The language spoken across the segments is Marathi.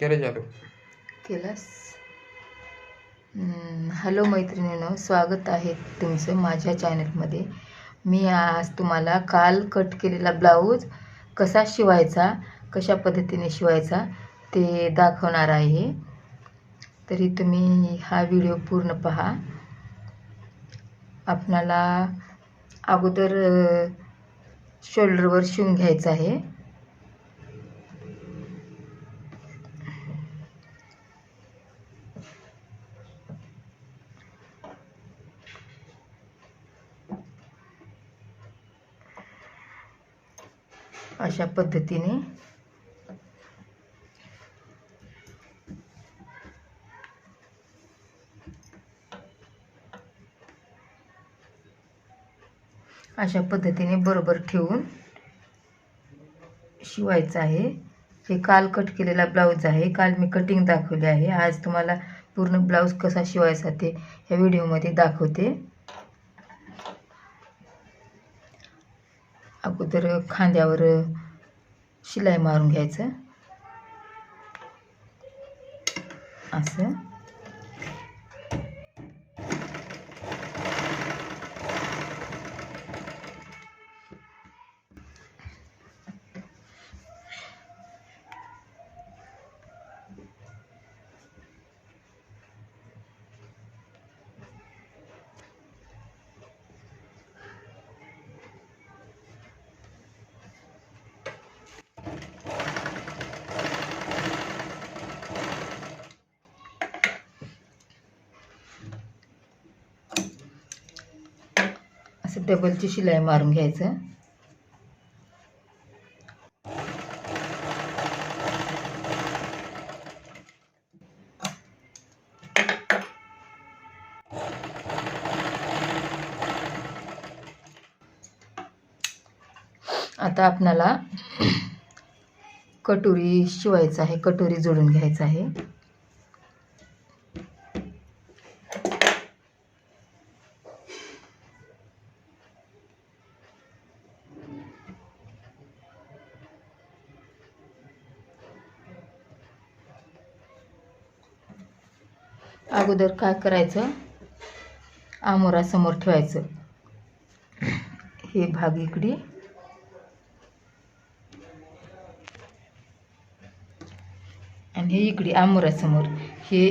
केलं चालू केलास. हॅलो मैत्रिणींनो, स्वागत आहे तुमचं माझ्या चॅनलमध्ये. मी आज तुम्हाला काल कट केलेला ब्लाऊज कसा शिवायचा, कशा पद्धतीने शिवायचा ते दाखवणार आहे. तरी तुम्ही हा व्हिडिओ पूर्ण पहा. आपणाला अगोदर शोल्डरवर शिवून घ्यायचं आहे. अशा पद्धतीने बरोबर ठेवून शिवायचं आहे. हे काल कट केलेला ब्लाऊज आहे. काल मी कटिंग दाखवली आहे. आज तुम्हाला पूर्ण ब्लाऊज कसा शिवायचा ते ह्या व्हिडिओमध्ये दाखवते. अगोदर खांद्यावर शिलाई मारून घ्यायचं असं. असं डबलची शिलाई मारून घ्यायचं. आता आपल्याला कटोरी शिवायचं आहे. कटोरी जोडून घ्यायचं आहे. अगोदर काय करायचं, आमोरा समोर ठेवायचं. हे भाग इकडे आणि हे इकडे आमोरासमोर. हे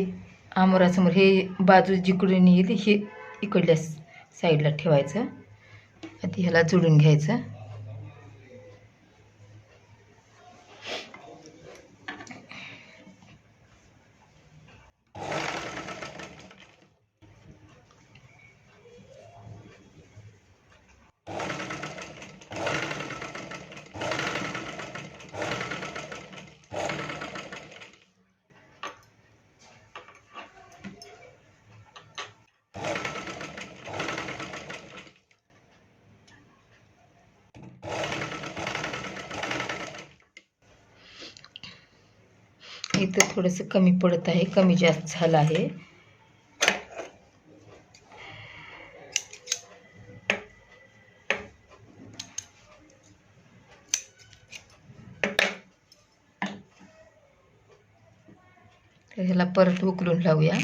बाजू जिकडून येईल हे इकडल्या साईडला ठेवायचं. आता ह्याला जोडून घ्यायचं. इथं थोडंसं कमी पडत आहे, कमी जास्त झालं आहे. तर ह्याला परत उकलून लावूया.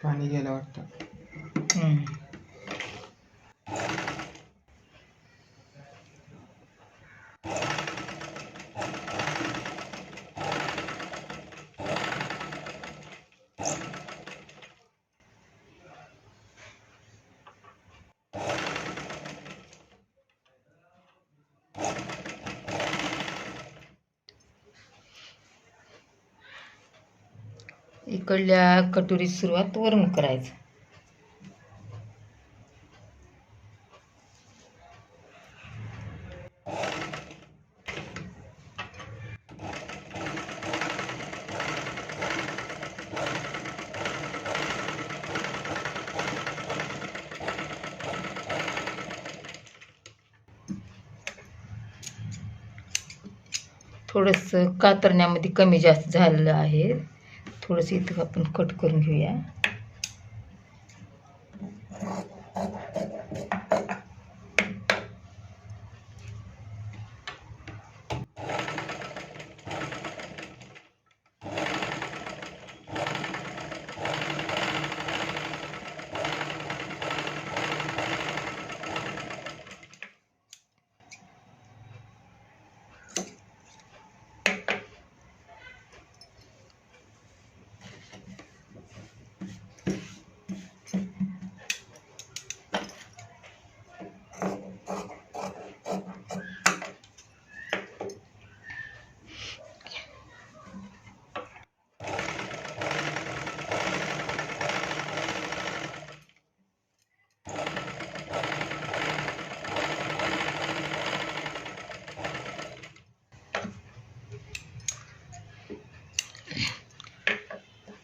पाणी गेलं वाटतं. इकडल्या कटोरी सुरुवात वरून करायचं. थोडंसं कातरण्यामध्ये कमी जास्त झालेलं आहे. थोडंसं इथं आपण कट करून घेऊया.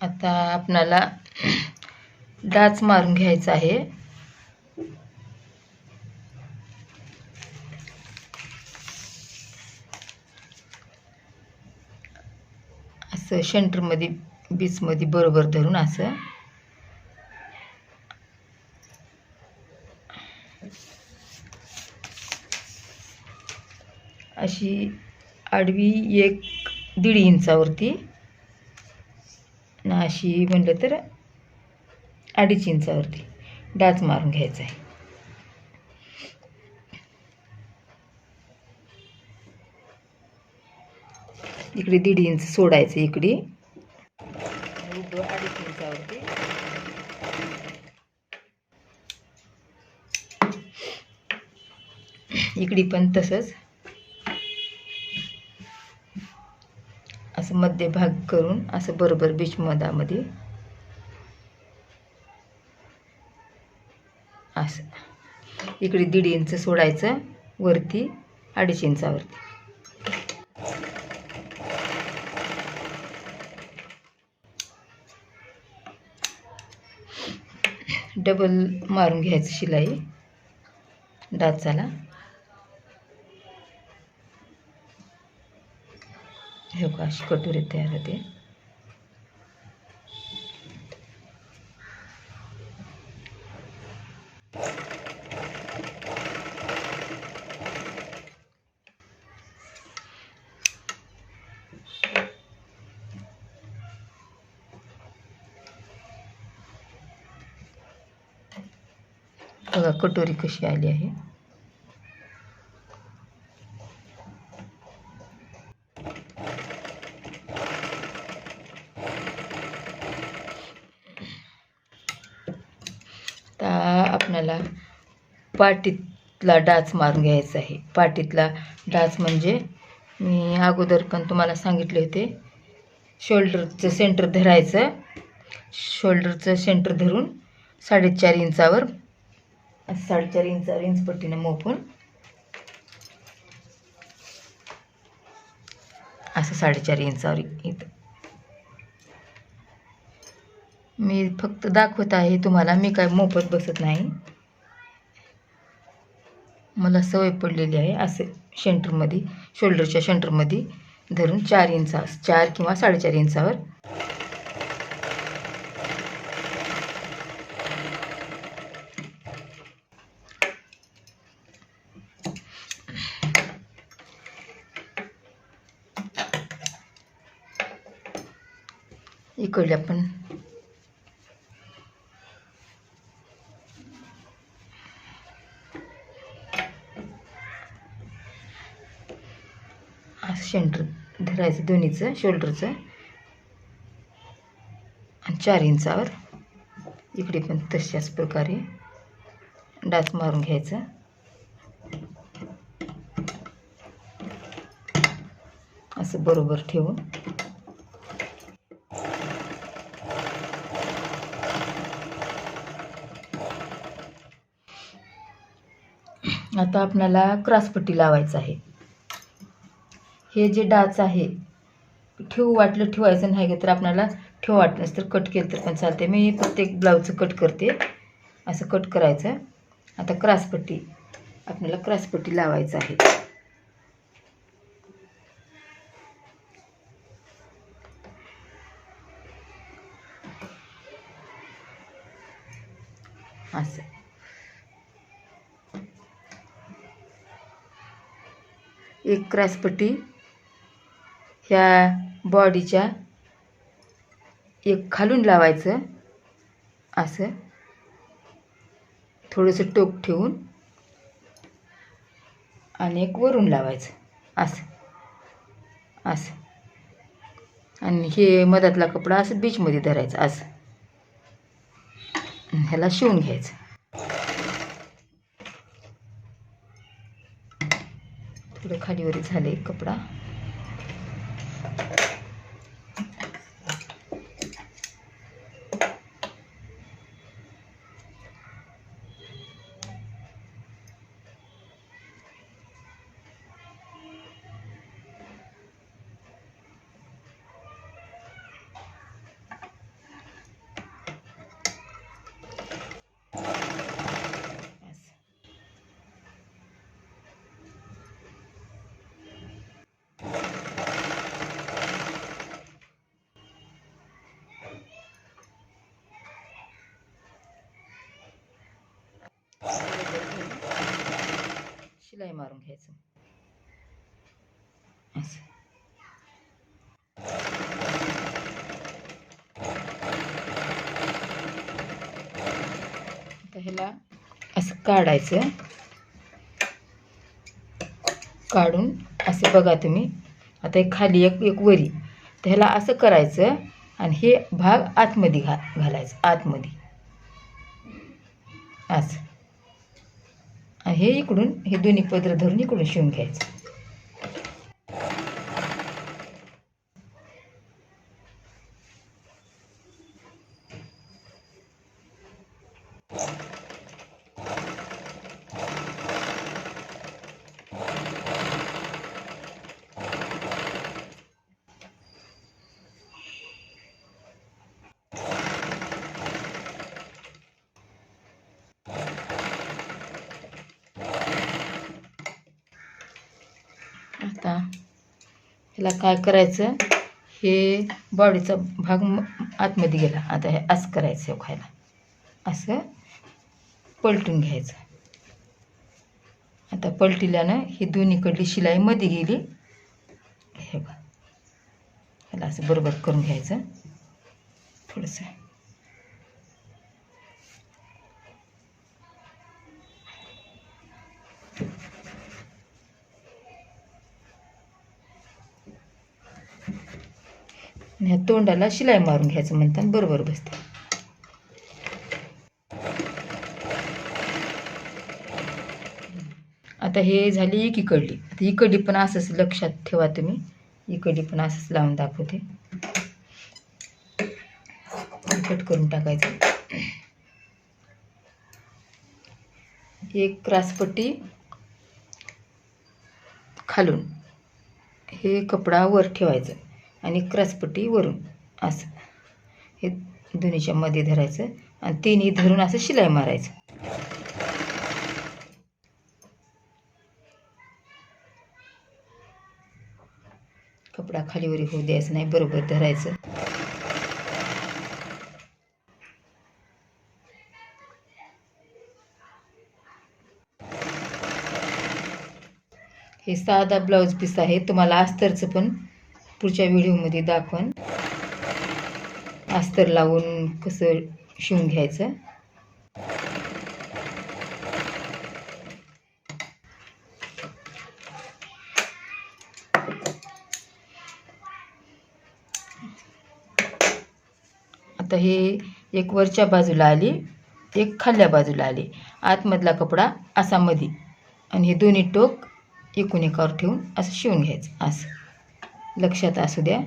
आता आपणाला डाच मारून घ्यायचा आहे. असं सेंटरमध्ये बीचमध्ये बरोबर धरून असं अशी आडवी 1-1.5 इंचावरती ना अशी म्हणलं तर 2.5 इंचावरती डाच मारून घ्यायचा आहे. इकडे 1.5 इंच सोडायचं, इकडे उभं 2.5 इंचावरती. इकडे पण तसंच असं मध्यभाग करून असं बरोबर बीच मधामध्ये असं इकडे 1.5 इंच सोडायचं, वरती 2.5 इंचावरती. डबल मारून घ्यायचं शिलाई डाचाला. हे बघा अशी कटोरी तयार होते. बघा कटोरी कशी आली आहे. आता आपल्याला पाटीतला डाच मारून घ्यायचा आहे. पाटीतला डाच म्हणजे मी अगोदर पण तुम्हाला सांगितले होते, शोल्डरचं सेंटर धरायचं. शोल्डरचं सेंटर धरून 4.5 इंचावर 4.5 इंचावर इंचपट्टीने मोपून असं 4.5 इंचावर इथं मी फक्त दाखवत आहे तुम्हाला. मी काय मोफत बसत नाही, मला सवय पडलेली आहे. असं सेंटरमध्ये शोल्डरच्या सेंटरमध्ये धरून 4 किंवा 4.5 इंचावर इकडल्या पण असं सेंटर धरायचं दोन्हीचं, शोल्डरचं, आणि 4 इंचावर इकडे पण तशाच प्रकारे डाच मारून घ्यायचा. असं बरोबर ठेवून आता आपल्याला क्रॉसपट्टी लावायचं आहे. हे जे डाच आहे वाटलं ठेवायचं नाही तर आपल्याला वाटलं तर कट केलं तर पण चालते. मी प्रत्येक ब्लाऊजचं कट करते. असं कट करायचं. आता आपल्याला क्रॉसपट्टी लावायचं आहे. असं. एक क्रॉसपट्टी ह्या बॉडीच्या एक खालून लावायचं असं, थोडंसं टोक ठेवून, आणि एक वरून लावायचं असं असं. आणि हे मधातला कपडा असं बीचमध्ये धरायचा असं. ह्याला शिवून घ्यायचं. थोडं खालीवरी झाले कपडा. शिलाई मारून घ्यायचं असं. आता ह्याला असं काढायचं. काढून असं बघा तुम्ही. आता एक खाली एक वरी, तर ह्याला असं करायचं आणि हे भाग आतमध्ये घालायचं आतमध्ये असं. आणि हे इकडून हे दोन्ही पदर धरून इकडून शिवून घ्यायचं. आता ह्याला काय करायचं, हे बॉडीचा भाग आतमध्ये गेला. आता हे असं करायचं खायला, असं पलटून घ्यायचं. आता पलटिल्यानं ही दोन्हीकडली शिलाई मध्ये गेली. हे बघा, ह्याला असं बरोबर करून घ्यायचं थोडंसं. ह्या तोंडाला शिलाई मारून घ्यायचं म्हणतात, बरोबर बसते. आता हे झाली एकीकडली. आता इकडली पण असंच लक्षात ठेवा तुम्ही. इकडली पण असंच लावून दाखवते. कट करून टाकायचं. एक क्रॉसपट्टी खालून, हे कपडा वर ठेवायचं आणि क्रॉसपट्टी वरून असं हे दोन्हीच्या मध्ये धरायचं आणि तिन्ही धरून असं शिलाई मारायचं. कपडा खालीवरी होऊ द्यायचं नाही, बरोबर धरायचं. हे साधा ब्लाऊज पीस आहे. तुम्हाला अस्तरचं पण पुढच्या व्हिडिओमध्ये दाखवन. अस्तर लावून कसं शिवून घ्यायचं. आता हे एक वरच्या बाजूला आली, एक खाल्ल्या बाजूला आली. आतमधला कपडा असा मध्ये आणि हे दोन्ही टोक एकूण एकावर ठेवून असं शिवून घ्यायचं. असं लक्षात असू द्या.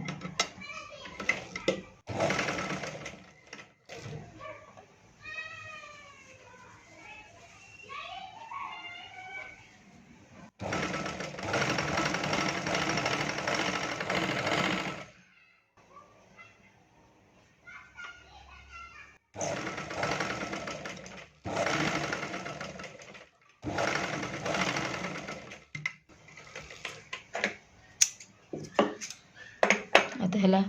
आता ह्याला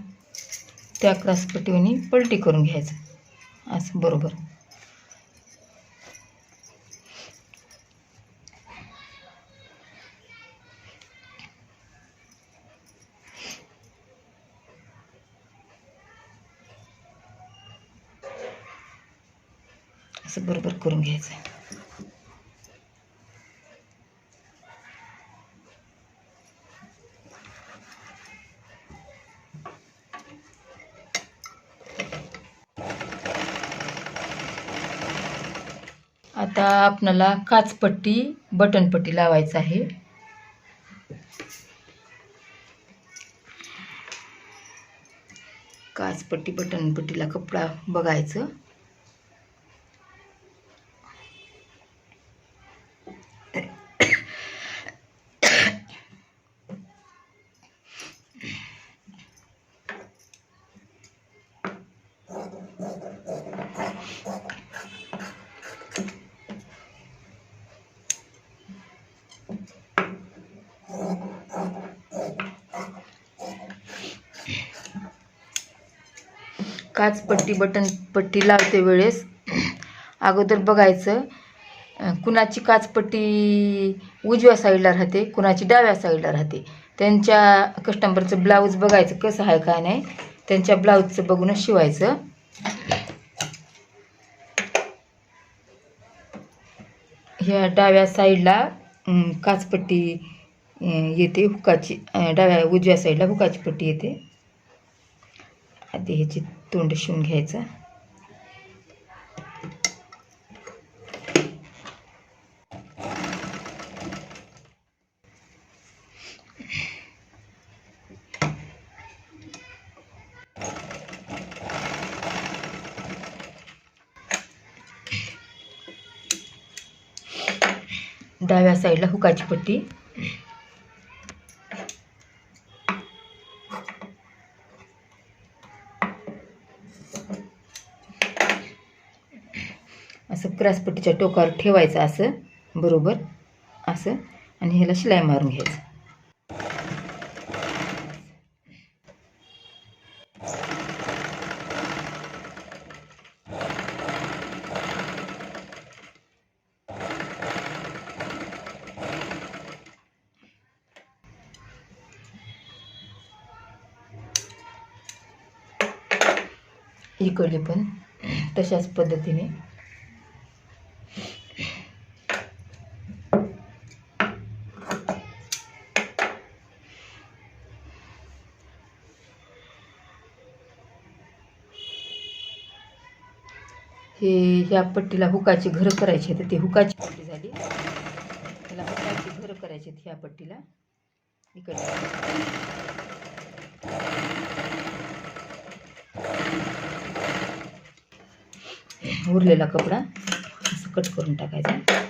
त्या क्रॉसपट्टीने पलटी करून घ्यायचं असं बरोबर. असं बरोबर करून घ्यायचं. आता आपल्याला काचपट्टी बटनपट्टी लावायचं आहे. काचपट्टी बटनपट्टीला कपडा बघायचं. काचपट्टी बटनपट्टी लावते वेळेस अगोदर बघायचं कुणाची काचपट्टी उजव्या साईडला राहते, कुणाची डाव्या साईडला राहते. त्यांच्या कस्टमरचं ब्लाऊज बघायचं कसं आहे काय नाही, त्यांच्या ब्लाऊजचं बघूनच शिवायचं. ह्या डाव्या साईडला काचपट्टी येते हुकाची, उजव्या साईडला हुकाची पट्टी येते. आधी ह्याची तोंड शिवून घ्यायचं. डाव्या साईडला हुकाची पट्टी, असं क्रॉसपट्टीच्या टोकावर ठेवायचं असं बरोबर असं, आणि ह्याला शिलाई मारून घ्यायचं. इकडे पण तशाच पद्धतीने ह्या पट्टीला हुकाची घरं करायची आहेत. ती हुकाची पट्टी झाली, त्याला हुकाची घरं करायची आहेत ह्या पट्टीला. इकडे उरलेला कपडा असं कट करून टाकायचा.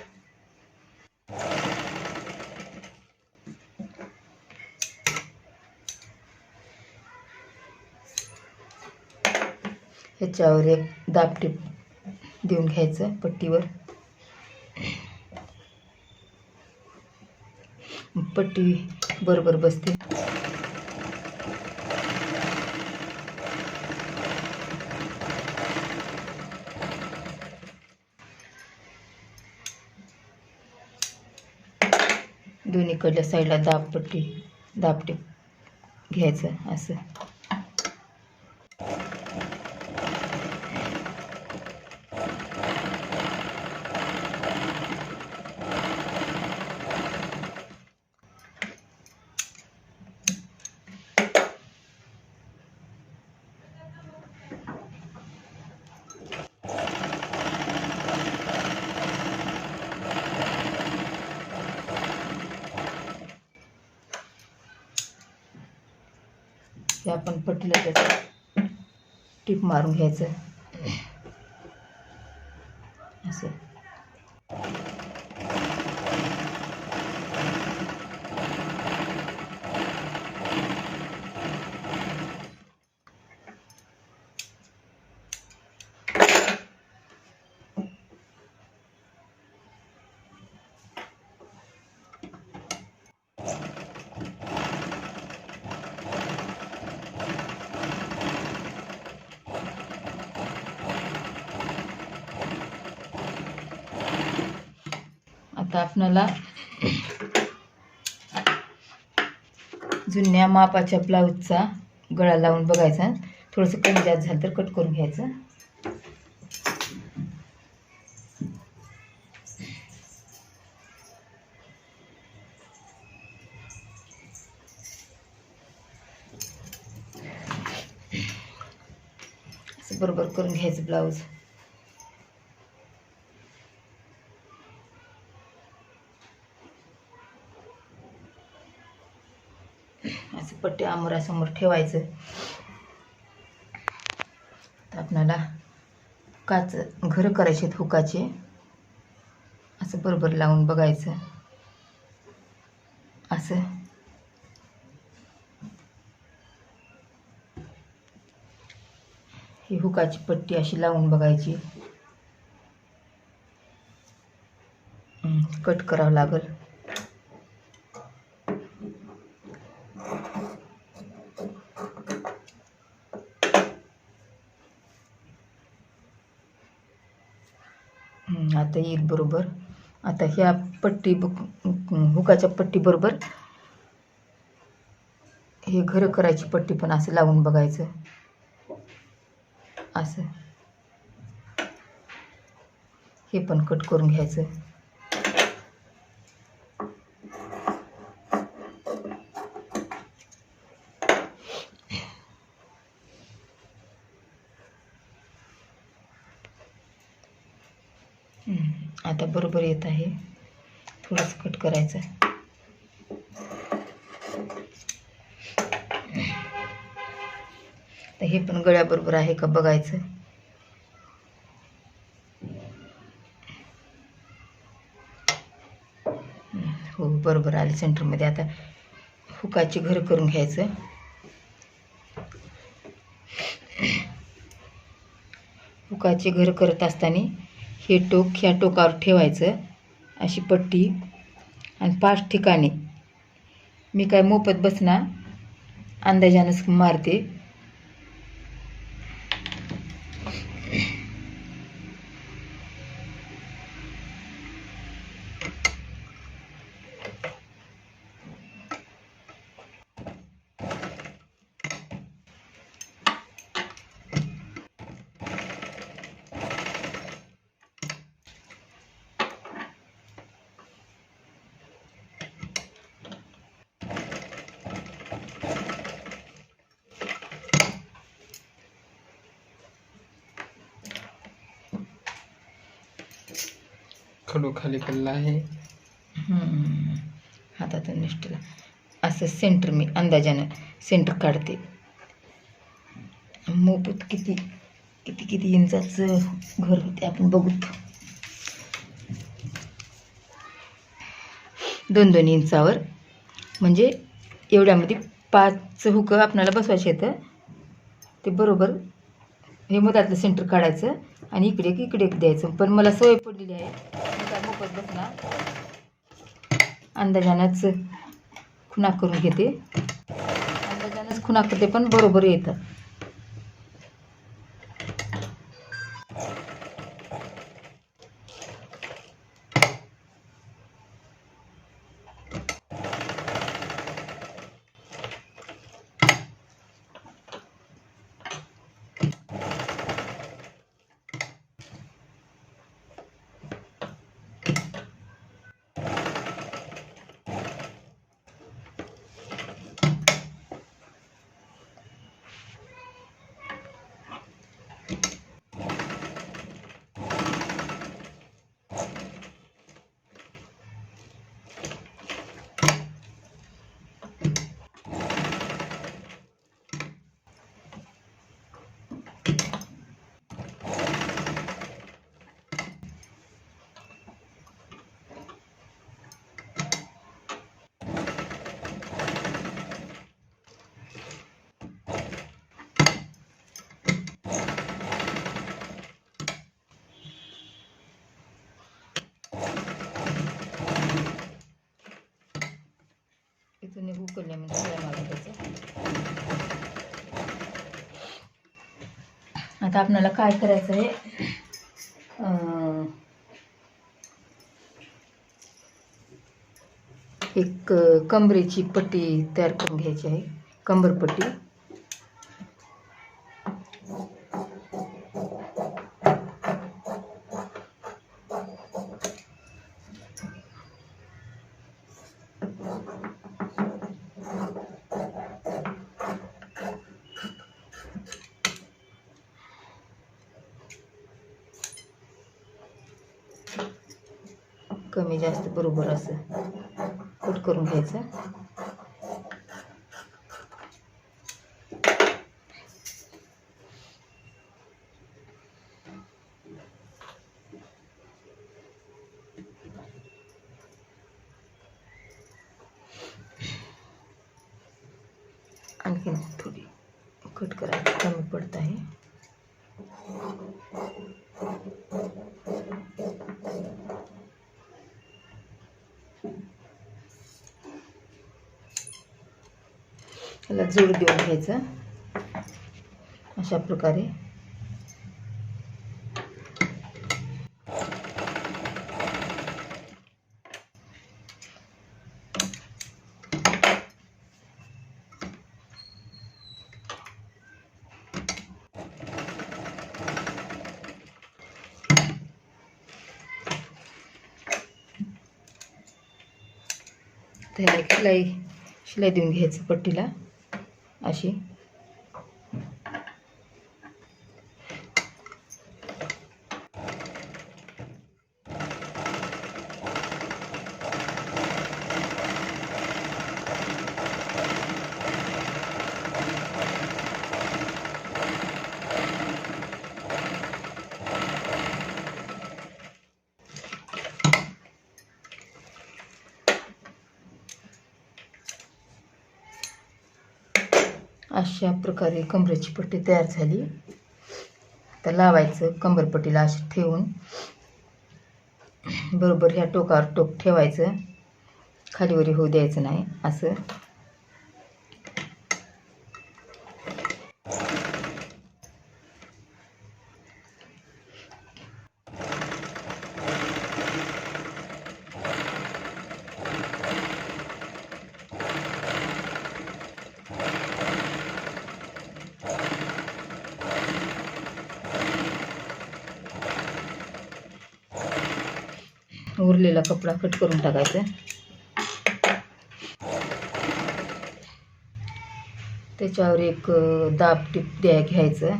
ह्याच्यावर एक दाबटीप देऊन घ्यायचं पट्टीवर. पट्टी बरोबर बसते. दोन्हीकडल्या साईडला दाबटीप घ्यायचं असं. हे आपण पट्टीला त्याचं टीप मारून घ्यायचं असं. आता आपणाला जुन्या मापाच्या ब्लाऊजचा गळा लावून बघायचा. थोडंसं कमी जास्त झालं तर कट करून घ्यायचं. बरोबर करून घ्यायचं ब्लाऊज. असं पट्टी आमोरासमोर ठेवायचं. तर आपल्याला काच घरं करायचे आहेत हुकाचे. असं बरोबर लावून बघायचं. असं ही हुकाची पट्टी अशी लावून बघायची. कट करावं लागल. आता येईल बरोबर. आता ह्या पट्टी हुकाच्या पट्टी बरोबर हे घरं करायची पट्टी पण असं लावून बघायचं. असं हे पण कट करून घ्यायचं. आता बरोबर येत आहे. थोडंसं कट करायचं. तर हे पण गळ्याबरोबर आहे का बघायचं. हो बरोबर आले सेंटरमध्ये. आता हुकाची घर करून घ्यायचं. हुकाची घर करत असताना हे टोक ह्या टोकावर ठेवायचं अशी पट्टी. आणि 5 ठिकाणी मी काय मोफत बसना अंदाजानंच मारते. खडू खाली पडला आहे. हातातून निष्ठला असं सेंटर मी अंदाजानं सेंटर काढते. मोफत किती किती किती इंचाचं घर होते आपण बघूत. 2-2 इंचावर म्हणजे एवढ्यामध्ये 5 हुकं आपल्याला बसवायचे येतं. ते बरोबर हे मधातलं सेंटर काढायचं आणि इकडे इकडे द्यायचं. पण मला सवय पडलेली आहे. मी काय मोफत बसणार अंदाजानंच खुणा करून घेते. अंदाजानंच खुणा करते पण बरोबर येतं. इथून उकळल्या म्हणजे सगळ्या मारून द्यायचं. आता आपल्याला काय करायचं आहे. एक कंबरेची पट्टी तयार करून घ्यायची आहे. कंबरपट्टी. कमी जास्त बरोबर असं कट करून घ्यायचं. आणखीन थोडी कट करायची, कमी पडत आहे. त्याला जोड देऊन घ्यायचं अशा प्रकारे. त्याला एक शिलाई देऊन घ्यायचं पट्टीला अशी. अशा प्रकारे कमरेची पट्टी तयार झाली. आता लावायचं कंबरपट्टीला अशी ठेवून बरोबर ह्या टोकावर टोक ठेवायचं, खालीवरी होऊ द्यायचं नाही असं. उरलेला कपडा कट करून टाकायचा. त्याच्यावर एक दाब टीप घ्यायचं.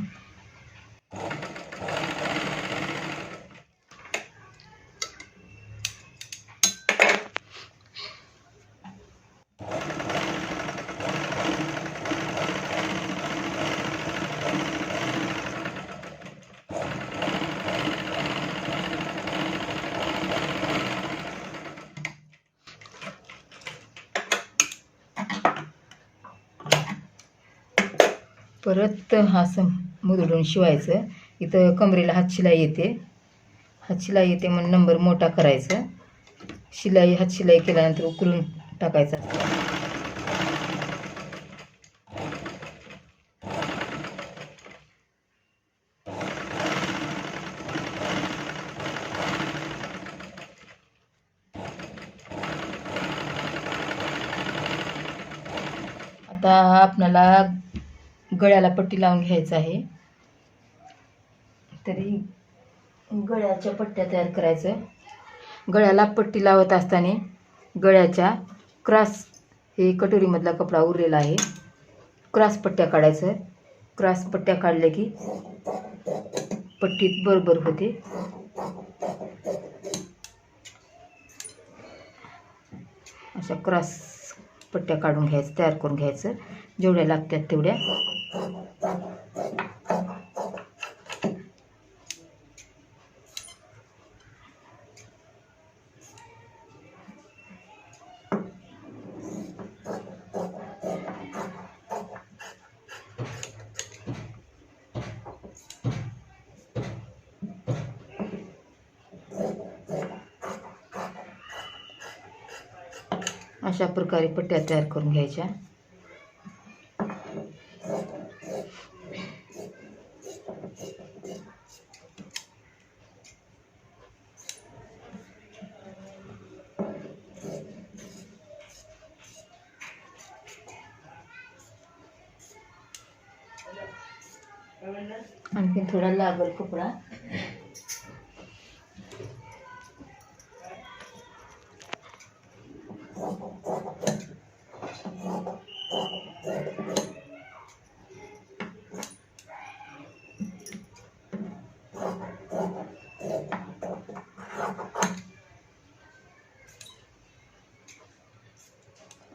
परत हा असं मुदडून शिवायचं. इथं कमरेला हातशिलाई येते म्हणून नंबर मोठा करायचा. हातशिलाई केल्यानंतर उकरून टाकायचा. आता आपल्याला गळ्याला पट्टी लावून घ्यायचं आहे. तरी गळ्याच्या पट्ट्या तयार करायचं. गळ्याला पट्टी लावत असताना गळ्याच्या क्रॉस, हे कटोरीमधला कपडा उरलेला आहे, क्रॉस पट्ट्या काढायचं. क्रॉस पट्ट्या काढल्या की पट्टीत बरोबर होते. अशा क्रॉस पट्ट्या काढून घ्यायचं, तयार करून घ्यायचं जेवढ्या लागतात तेवढ्या. अशा प्रकारे पट्ट्या तयार करून घ्यायच्या. आणखी थोडा लागल कपडा.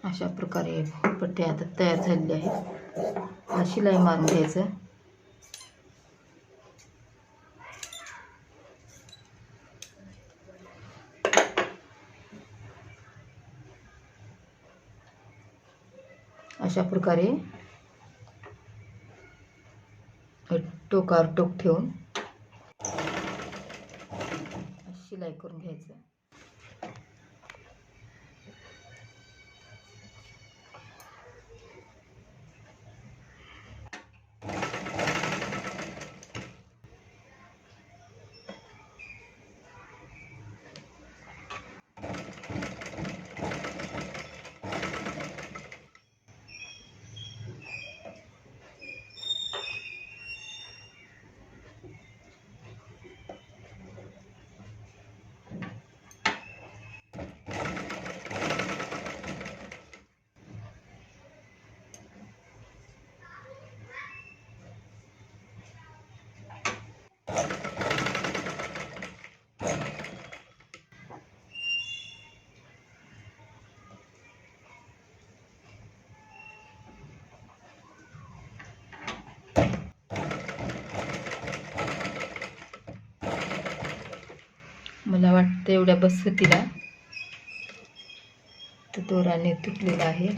अशा प्रकारे पट्टी आता तयार झालेली आहे. शिलाई मारून घ्यायचं. अशा प्रकारे टोकावर टोक ठेवून शिलाई करून घ्यायचं. मला वाटतं एवढ्या बस तिला तर दोराने तुटलेला आहे.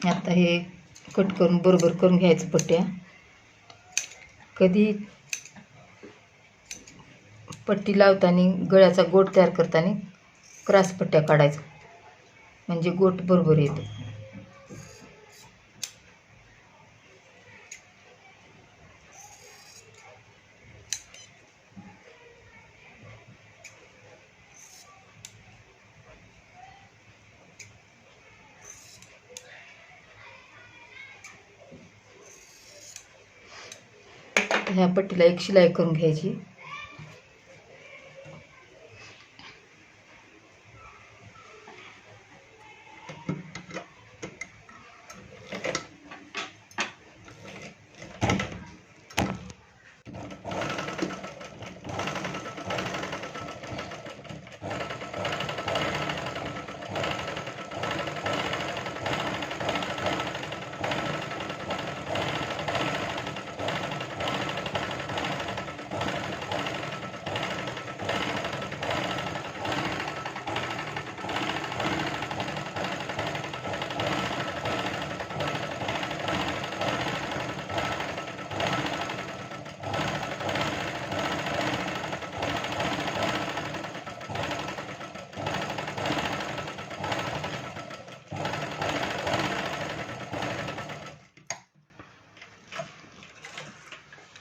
आता हे कट करून बरोबर करून घ्यायचं पट्ट्या. कधी पट्टी लावताना गळ्याचा गोट तयार करताना क्रॉस पट्ट्या काढायचं म्हणजे गोट बरोबर येतो. ह्या पट्टीला एक शिलाई करून घ्यायची.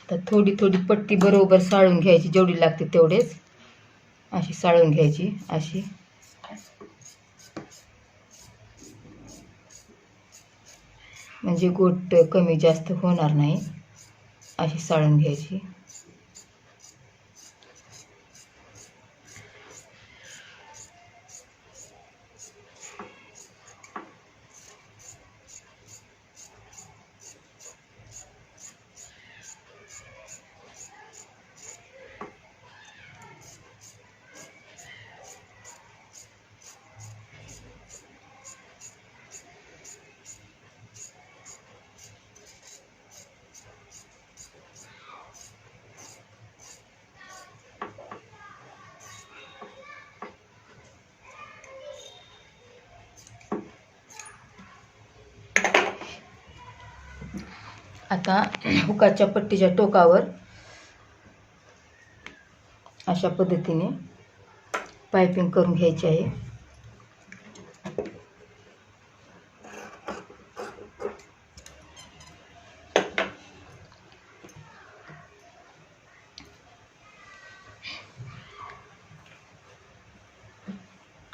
तर थोडी थोडी पट्टी बरोबर साळून घ्यायची, जेवढी लागते तेवढेच अशी साळून घ्यायची. अशी म्हणजे गोट कमी जास्त होणार नाही. अशी साळून घ्यायची. आता हुकाच्या पट्टीच्या टोकावर अशा पद्धतीने पायपिंग करून घ्यायची आहे.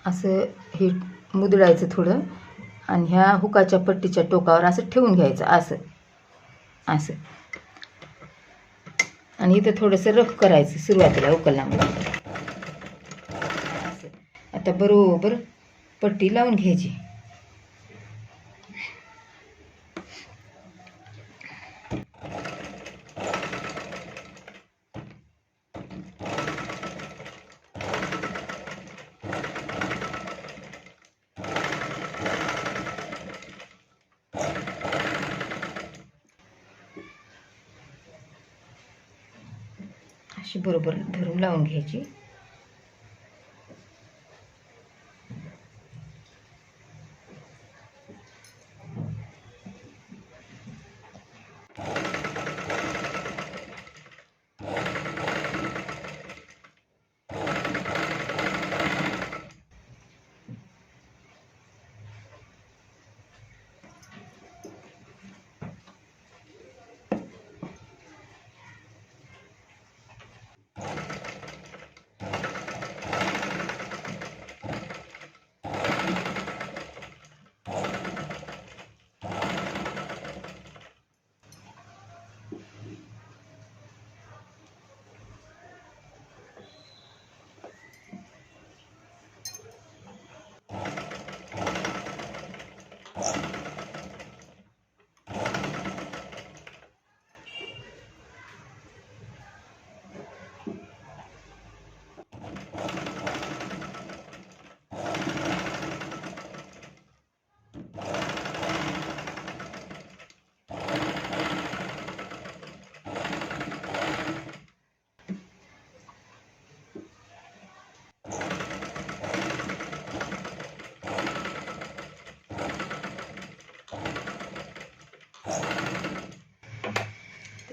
असं हे मुदडायचं थोडं आणि ह्या हुकाच्या पट्टीच्या टोकावर असं ठेवून घ्यायचं असं असं. आणि इथं थोडंसं रफ करायचं सुरुवातीला उकलण्यामध्ये असं. आता बरोबर पट्टी लावून घ्यायची. अशी बरोबर धरून लावून घ्यायची.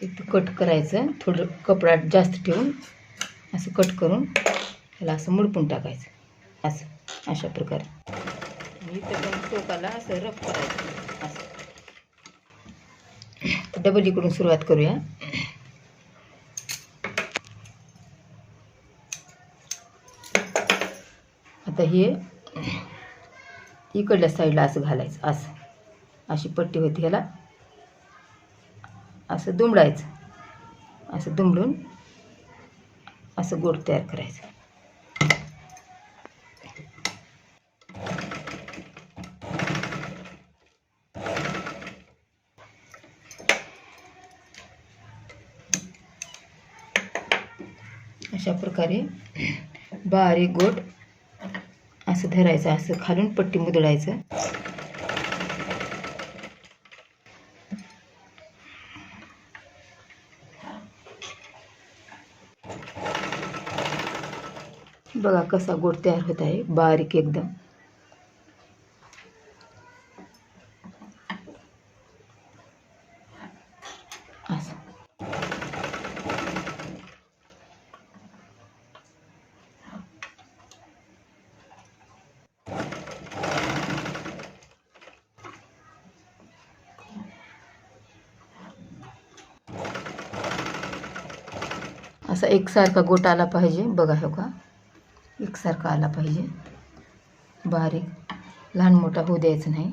इथं कट करायचं, थोडं कपडा जास्त ठेवून असं कट करून त्याला असं मुडपून टाकायचं असं अशा प्रकारे. आणि इथं पण टोकाला असं रफ करायचं असं. डबल इकडून सुरुवात करूया. आता हे इकडल्या साईडला असं घालायचं असं. अशी पट्टी होती, ह्याला असं दुमडायचं. असं दुमडून असं गोट तयार करायचं. अशा प्रकारे बारीक गोट असं धरायचं, असं खालून पट्टी मुदडायचं. बघा कसा गोट तयार होत आहे, बारीक एकदम. असं असा एकसारखा गोट आला पाहिजे. बघा हो का, एकसारखा आला पाहिजे. बारीक लहान मोठा होऊ द्यायचं नाही.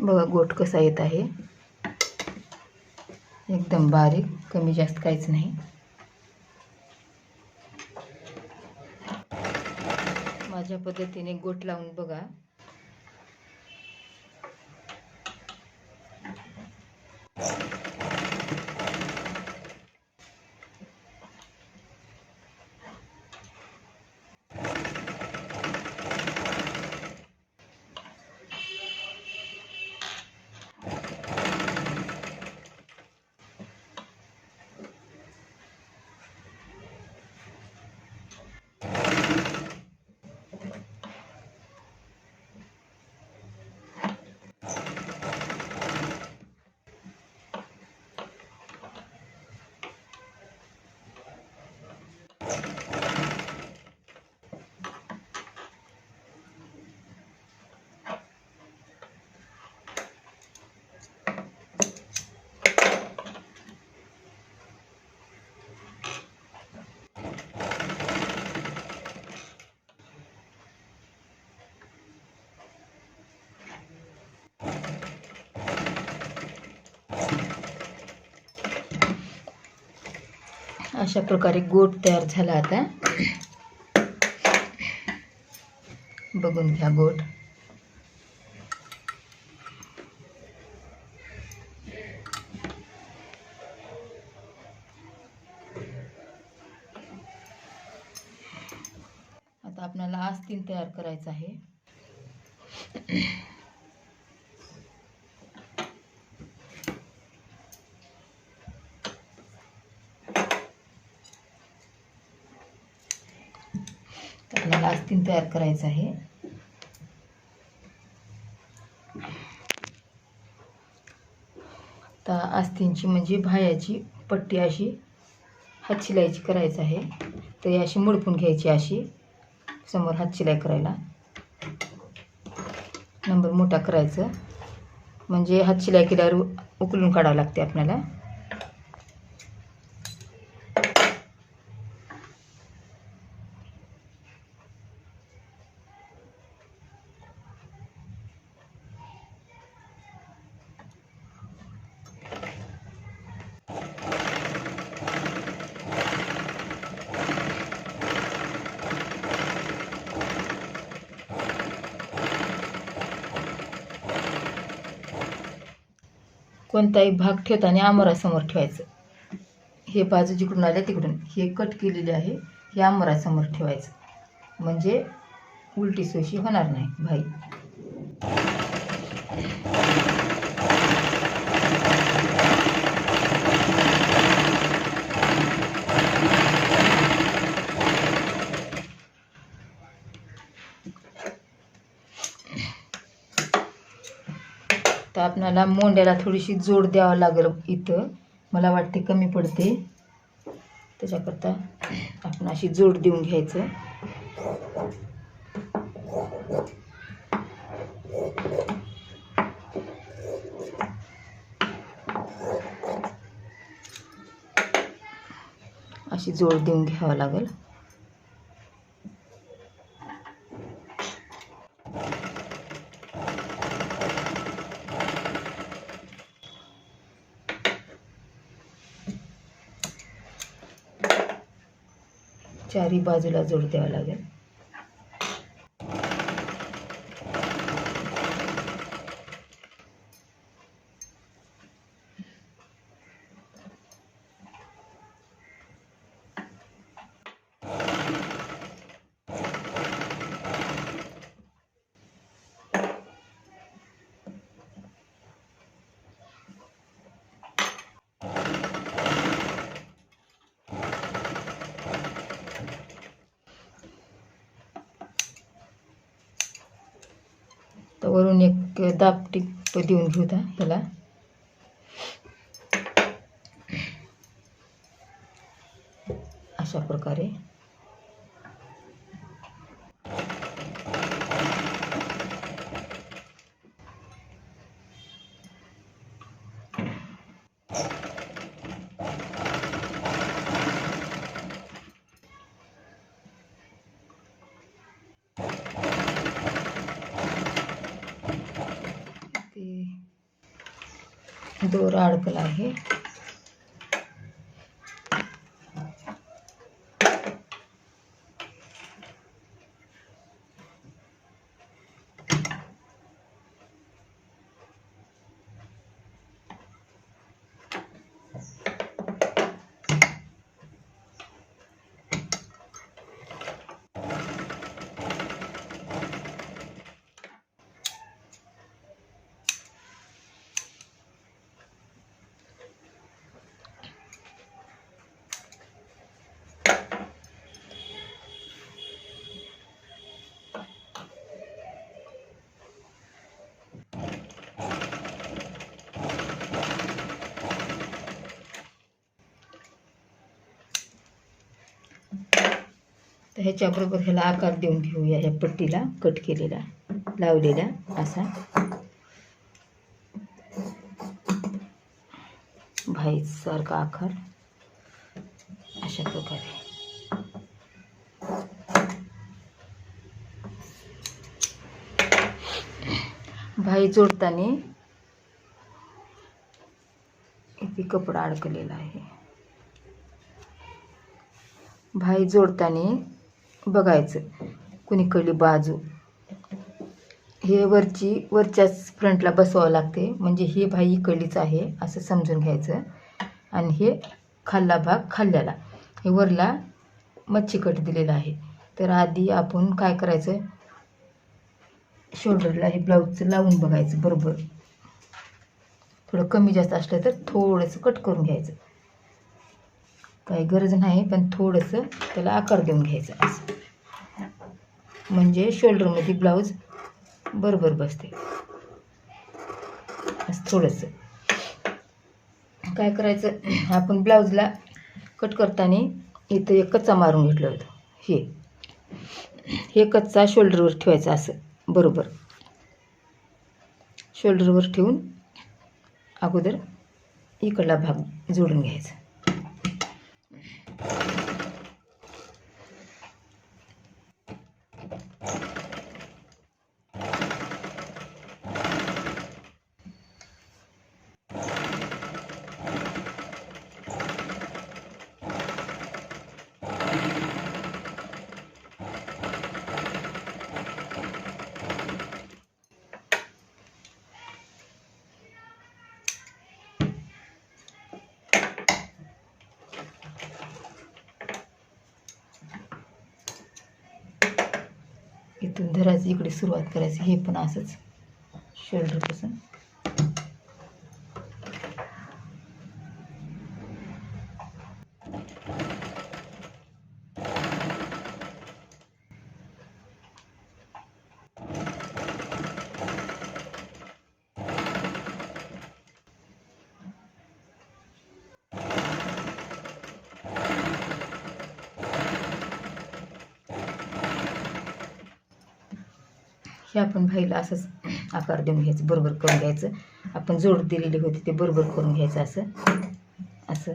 बघा गोट कसा येत आहे, एकदम बारीक, कमी जास्त काहीच नाही. माझ्या पद्धतीने गोट लावून बघा. अशा प्रकारे गोट तयार झाला. आता बघून घ्या गोट. आता आपल्याला आस्तीन तयार करायचं आहे. आपल्याला आस्तीन तयार करायचं आहे. आता आस्तींची म्हणजे भायाची पट्टी अशी हातशिलाईची करायची आहे. तर ही अशी मुडपून घ्यायची, अशी समोर हातशिलाई करायला नंबर मोठा करायचं, म्हणजे हातशिलाई केल्यावर उकलून काढावं लागते आपल्याला. कोणताही भाग ठेवताना आमोरासमोर ठेवायचं. हे बाजू जिकडून आल्या तिकडून हे कट केलेले आहे, हे आमोरासमोर ठेवायचं, म्हणजे उलटी सोशी होणार नाही भाई. तर आपल्याला मोंड्याला थोडीशी जोड द्यावं लागेल. इथं मला वाटते कमी पडते, त्याच्याकरता आपण अशी जोड देऊन घ्यायचं. अशी जोड देऊन घ्यावं लागेल. चारी बाजूला जोड द्यावा लागेल. तर वरून एक दाबटीप देऊन घेऊ द्या ह्याला. अशा प्रकारे दोरा अडकला आहे. तर ह्याच्याबरोबर ह्याला आकार देऊन घेऊया. ह्या पट्टीला कट केलेला लावलेला असा भाईसारखा आकार अशा प्रकारे. भाई जोडताना इथे कपडा अडकलेला आहे. भाई जोडताना बघायचं कुणीकडली बाजू हे वरच्याच फ्रंटला बसवावं लागते, म्हणजे ही भाई इकडलीच आहे असं समजून घ्यायचं. आणि हे खाल्ला भाग खाल्ल्याला, हे वरला मच्छी कट दिलेला आहे. तर आधी आपण काय करायचं, शोल्डरला हे ब्लाऊजचं लावून बघायचं बरोबर. थोडं कमी जास्त असलं तर थोडंसं कट करून घ्यायचं, काही गरज नाही, पण थोडंसं त्याला आकार देऊन घ्यायचं असं, म्हणजे शोल्डरमध्ये ब्लाऊज बरोबर बसते. असं थोडंसं काय करायचं, आपण ब्लाऊजला कट करताना इथं एक कच्चा मारून घेतलं होतं. हे कच्चा शोल्डरवर ठेवायचा असं बरोबर. शोल्डरवर ठेवून अगोदर इकडला भाग जोडून घ्यायचा. इथून धरायचं, इकडे सुरुवात करायची. हे पण असंच शोल्डरपासून हे आपण भाईला असंच आकार देऊन घ्यायचं, बरोबर करून घ्यायचं. आपण जोड दिलेली होती ते बरोबर करून घ्यायचं असं असं.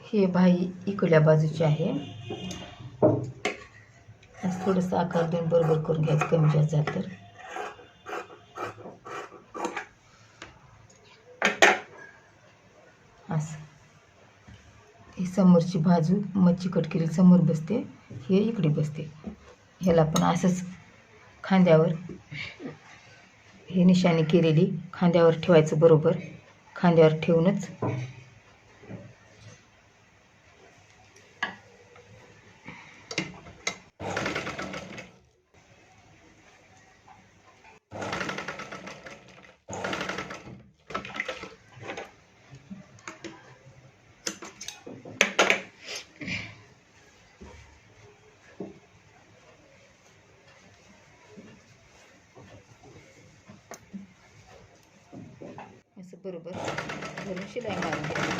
हे भाई इकडल्या बाजूची आहे, असं थोडंसं आकार देऊन बरोबर करून घ्यायचं, कमी जास्त झालं तर. असं ही समोरची बाजू मच्छी कट केलेली समोर बसते, हे इकडे बसते. ह्याला पण असंच खांद्यावर हे निशाणी केलेली खांद्यावर ठेवायचं बरोबर. खांद्यावर ठेवूनच असं बरोबर घालून शिलाई मारून घ्यायची.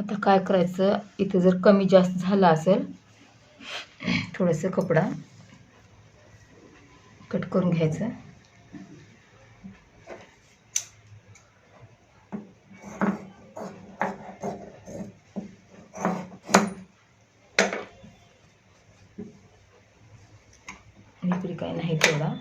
आता काय करायचं, इथं जर कमी जास्त झालं असेल थोडंसं कपडा कट करून घ्यायचं. इकडे काय नाही तेवढा.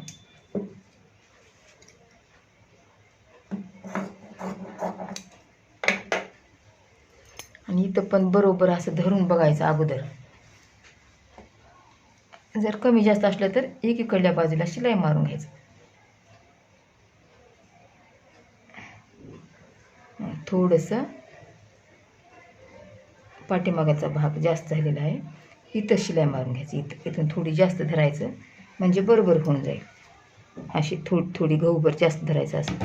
आणि इथं पण बरोबर असं धरून बघायचं अगोदर. जर कमी जास्त असलं तर एकीकडल्या बाजूला शिलाई मारून घ्यायचं. थोडंसं पाठीमागाचा भाग जास्त झालेला आहे, इथं शिलाई मारून घ्यायची. इथून थोडी जास्त धरायचं म्हणजे बरोबर होऊन जाईल. अशी थोडी गहूभर जास्त धरायचं असं.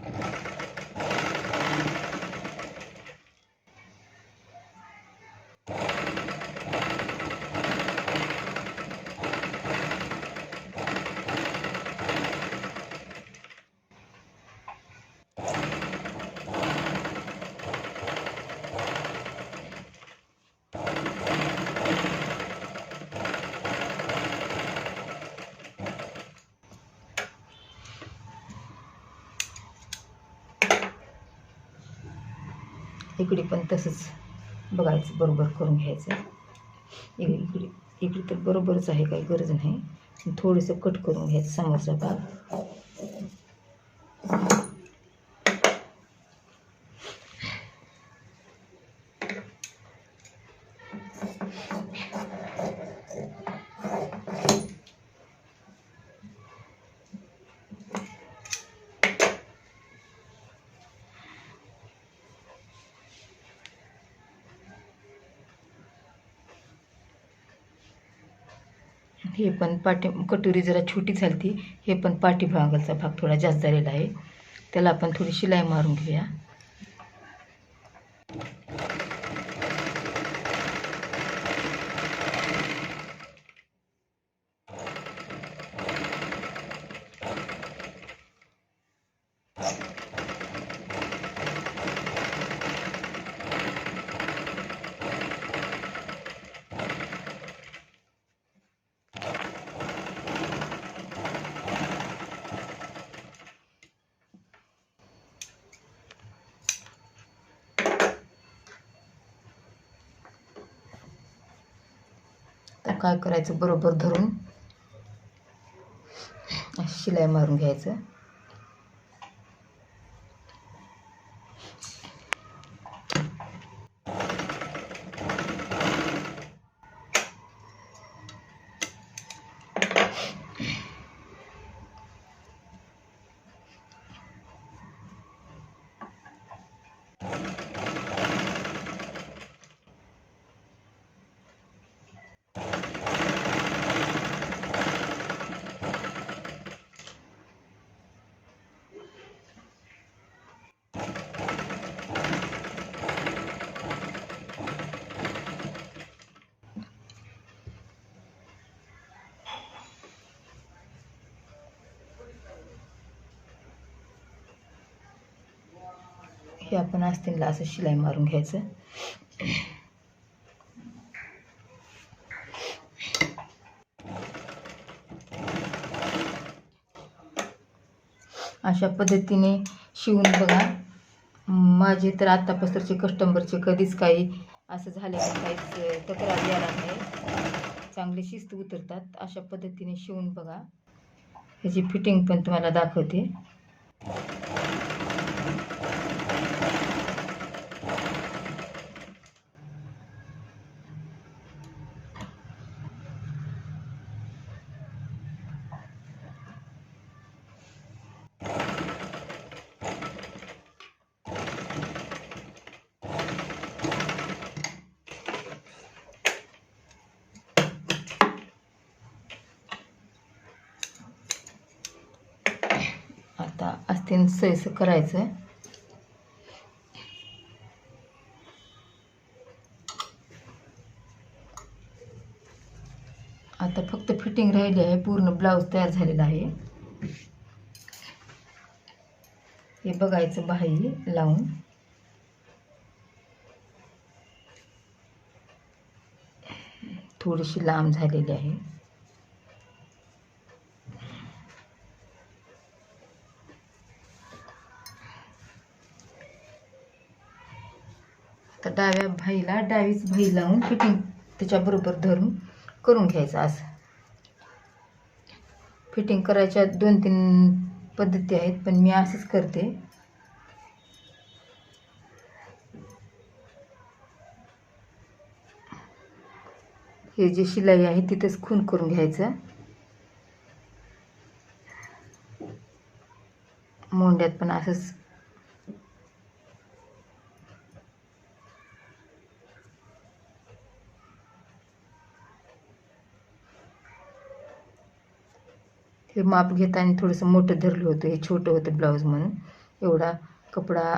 इकडे पण तसंच बघायचं, बरोबर करून घ्यायचं. इकडे तर बरोबरच आहे, काही गरज नाही. थोडंसं कट करून घ्यायचं समोरचा भाग. हे पण कटोरी जरा छोटी झाली, हे पण पाठीभागाचा भाग थोडा जास्त झालेला आहे, त्याला आपण थोडी शिलाई मारून घेऊया. तर काय करायचं, बरोबर धरून शिलाई मारून घ्यायचं. हे आपण आस्तीनला असं शिलाई मारून घ्यायचं. अशा पद्धतीने शिवून बघा. माझे तर आत्तापासूनचे कस्टमरचे कधीच काही असं झालेलं काहीच तक्रार यायला नाही, चांगले शिस्त उतरतात. अशा पद्धतीने शिवून बघा. ह्याची फिटिंग पण तुम्हाला दाखवते. आता आस्तीन सैस करायचं. आता फक्त फिटिंग राहिली आहे, पूर्ण ब्लाऊज तयार झालेला आहे. हे बघायचं बाही लावून. थोडीशी लांब झालेली आहे. तर डाव्या भाईला डावीच भाई लावून फिटिंग त्याच्याबरोबर धरून करून घ्यायचं. असं फिटिंग करायच्या 2-3 पद्धती आहेत, पण मी असंच करते. हे जे शिलाई आहे तिथंच खून करून घ्यायचं. मोंड्यात पण असंच हे माप घेताना थोडंसं मोठं धरलं होतं. हे छोटं होतं ब्लाऊज म्हणून एवढा कपडा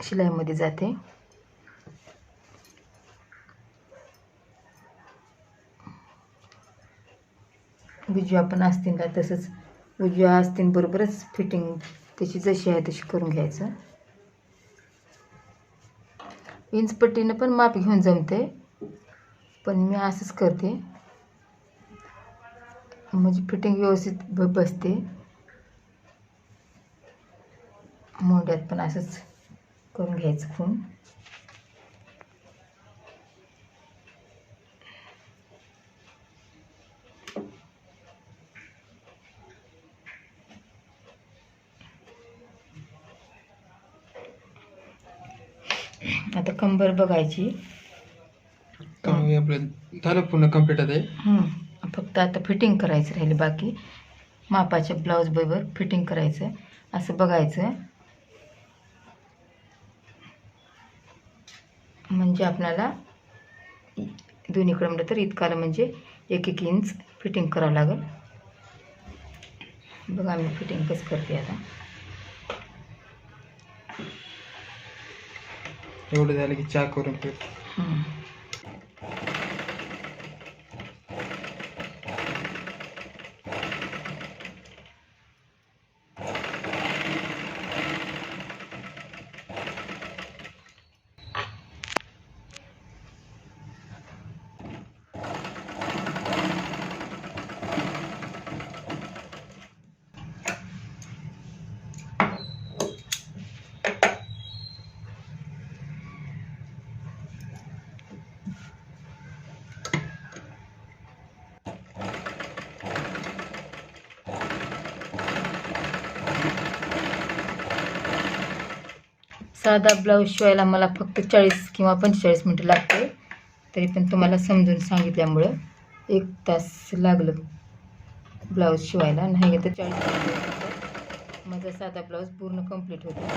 शिलाईमध्ये जाते. उजव्या पण आस्तीनला तसंच उजव्या आस्तीनबरोबरच फिटिंग त्याची जशी आहे तशी करून घ्यायचं. इंचपट्टीनं पण माप घेऊन जमते, पण मी असंच करते म्हणजे फिटिंग व्यवस्थित बसते. मोंड्यात पण असंच करून घ्यायचं खून. आता कंबर बघायची. आपलं झालं पूर्ण कम्प्लीट आहे. फक्त आता फिटिंग करायचं राहिले. बाकी मापाच्या ब्लाऊज बरोबर फिटिंग करायचं. असं बघायचं म्हणजे आपल्याला दोन्हीकडे म्हटलं तर इतकाला म्हणजे 1-1 इंच फिटिंग करावं लागेल. बघा मी फिटिंग कसं करते आता. एवढं झालं की चहा करून ठेव. साधा ब्लाऊज शिवायला मला फक्त 40 किंवा 45 मिनटं लागते. तरी पण तुम्हाला समजून सांगितल्यामुळं 1 तास लागलं ब्लाऊज शिवायला. नाही तर 40 मिनिटात माझा साधा ब्लाऊज पूर्ण कंप्लीट होतो.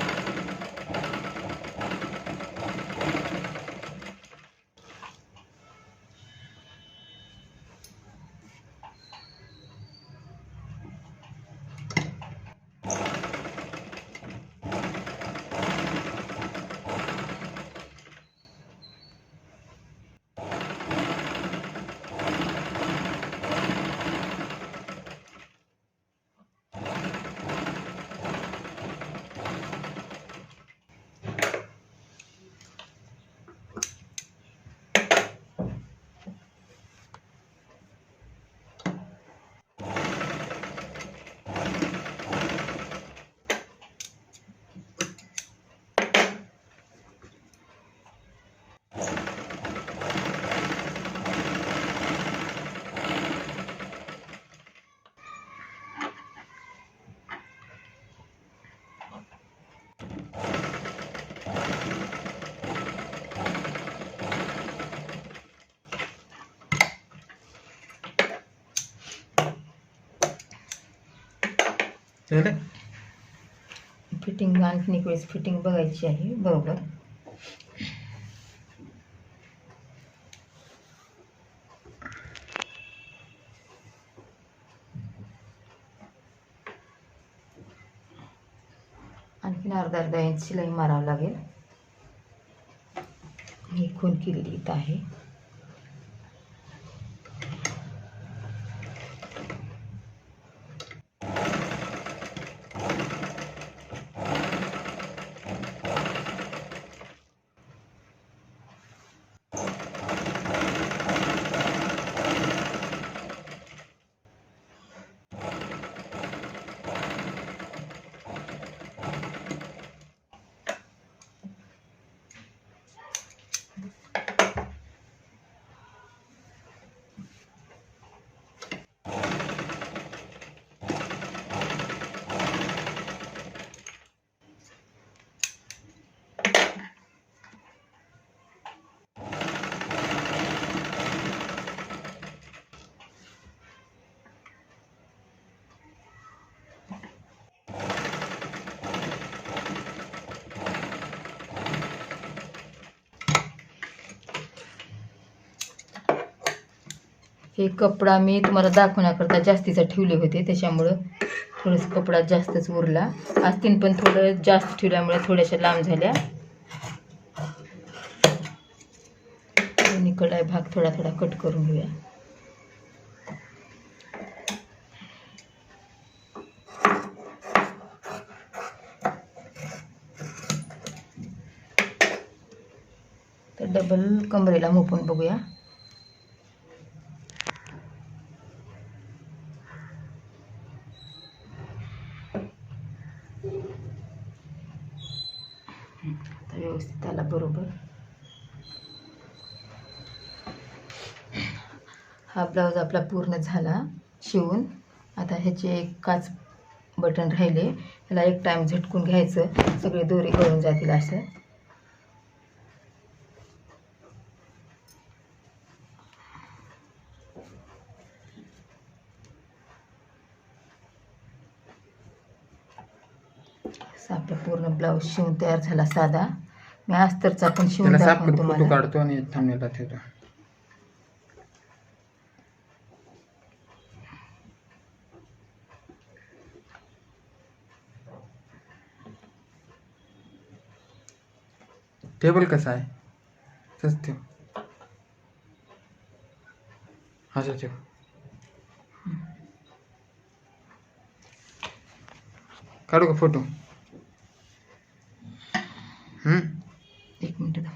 फिटिंग आणखी एक वेळेस फिटिंग बघायची आहे बरोबर. आणखीन अर्धा इंच शिलाई मारावं लागेल. ही खून केलेली इथं आहे. हे कपडा मी तुम्हाला दाखवण्याकरता जास्तीचा ठेवले होते, त्याच्यामुळं थोडंसं कपडा जास्तच उरला. आस्तीन पण थोडं जास्त ठेवल्यामुळे थोड्याशा लांब झाल्या. दोन्ही कडाई भाग थोडा थोडा कट करून घेऊया. तर डबल कमरेला मोपून बघूया. आता व्यवस्थित आला बरोबर. हा ब्लाऊज आपला पूर्ण झाला शिवून. आता ह्याचे एक काच बटन राहिले, ह्याला एक टाइम झटकून घ्यायचं, सगळे दोरे गळून जातील असं. आपला पूर्ण ब्लाऊज शिवून तयार झाला साधा. मी अस्तरचा पण शिवून त्याला साफ दाखवून करून फोटो तुम्हाला. काढतो आणि थांबनेला ठेवतो. टेबल कसा आहे तसं ठेव. असं ठेव. काढू का फोटो? एक मिनिट.